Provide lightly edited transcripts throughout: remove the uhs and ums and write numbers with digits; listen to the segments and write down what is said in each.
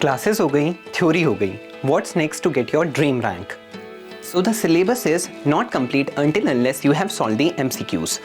Classes हो गई, theory हो गई, what's next to get your dream rank? So the syllabus is not complete until unless you have solved the MCQs.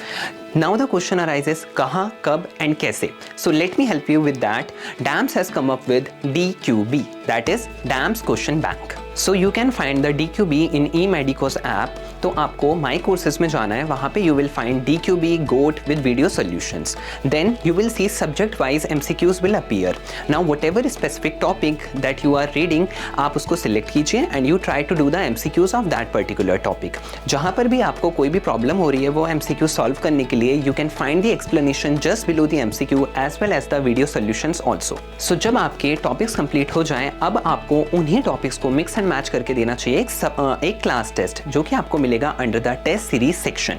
Now the question arises, कहाँ, कब and कैसे? So let me help you with that. DAMS has come up with DQB, that is DAMS Question Bank. So you can find the DQB in eMedicos app. तो आपको My Courses में जाना है, वहाँ पे you will find DQB GOAT with video solutions. Then you will see subject wise MCQs will appear. Now whatever specific topic that you are reading, आप उसको select कीजिए and you try to do the MCQs of that particular topic. जहाँ पर भी आपको कोई भी problem हो रही है वो MCQ solve करने के लिए you can find the explanation just below the MCQ as well as the video solutions also. So जब आपके topics complete हो जाएं, अब आपको उन्हीं topics को mix and match करके देना चाहिए एक क्लास टेस्ट जो कि आपको मिलेगा under the test series section.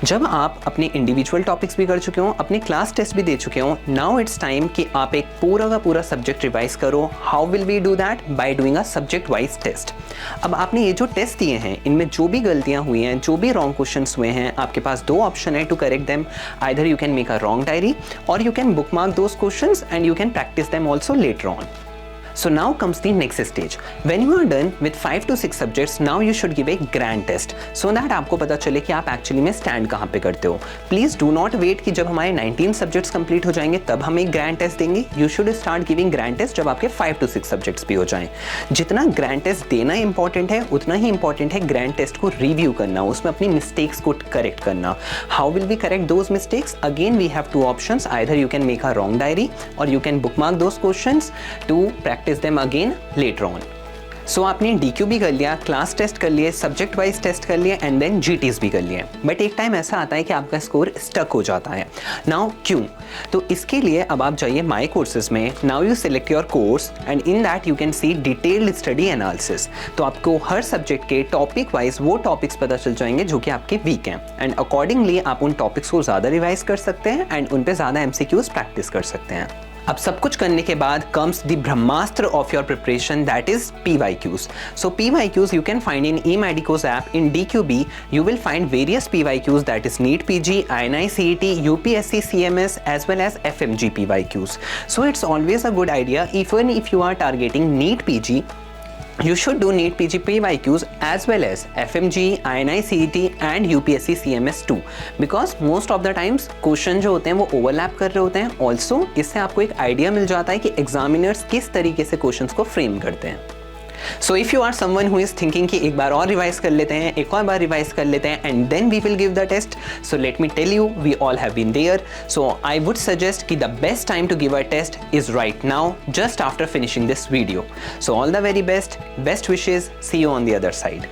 जब आप अपने इंडिविजुअल टॉपिक्स भी कर चुके हो, अपने क्लास टेस्ट भी दे चुके हो, नाउ इट्स टाइम कि आप एक पूरा का पूरा सब्जेक्ट रिवाइज करो. How will we do that? By doing a subject wise test. अब आपने ये जो टेस्ट दिए हैं इनमें जो भी गलतियां हुई हैं, जो भी रॉन्ग क्वेश्चंस हुए हैं, आपके पास दो ऑप्शन है to correct them. Either you can make a wrong diary or you can bookmark those questions and you can practice them also later on. So now comes the next stage. When you are done with 5 to 6 subjects, now you should give a grand test so that आपको पता चले कि आप actually में stand कहाँ पे करते हो. Please do not wait कि जब हमारे 19 subjects complete हो जाएंगे तब हम एक grand test देंगे. You should start giving grand test जब आपके 5 to 6 subjects भी हो जाएं. जितना grand test देना important है उतना ही important है grand test को review करना, उसमें अपनी mistakes को correct करना. How will we correct those mistakes? Again we have two options. Either you can make a wrong diary or you can bookmark those questions to practice them again later on. So आपने DQ कर लिया, class test कर लिए, subject wise test कर लिए and then GTs भी कर लिए. बट एक टाइम ऐसा आता है कि आपका स्कोर स्टक हो जाता है. नाउ क्यों? तो इसके लिए अब आप जाइए माई कोर्सेज में. Now you select your course and in that you can see detailed study analysis. तो आपको हर सब्जेक्ट के टॉपिक वाइज वो टॉपिक्स पता चल जाएंगे जो कि आपके वीक हैं एंड अकॉर्डिंगली आप उन टॉपिक्स को ज़्यादा रिवाइज कर सकते हैं एंड उन पर ज़्यादा MCQs प्रैक्टिस कर सकते हैं. अब सब कुछ करने के बाद comes the Brahmastra of your preparation, that is PYQs. So PYQs you can find in eMedicos app. In DQB you will find various PYQs, that is NEET PG, INI CET, UPSC CMS as well as FMG PYQs. So it's always a good idea, even if you are targeting NEET PG, you should do NEET PG PYQs as well as FMG, INI CET and UPSC CMS too, because most of the times question जो होते हैं वो overlap कर रहे होते हैं. Also इससे आपको एक आइडिया मिल जाता है कि एग्जामिनर्स किस तरीके से क्वेश्चंस को फ्रेम करते हैं. So if you are someone who is thinking कि एक बार और रिवाइज कर लेते हैं, एक और बार रिवाइज कर लेते हैं and then we will give the test, so let me tell you we all have been there. So I would suggest कि the best time to give a test is right now, just after finishing this video. So all the very best wishes, see you on the other side.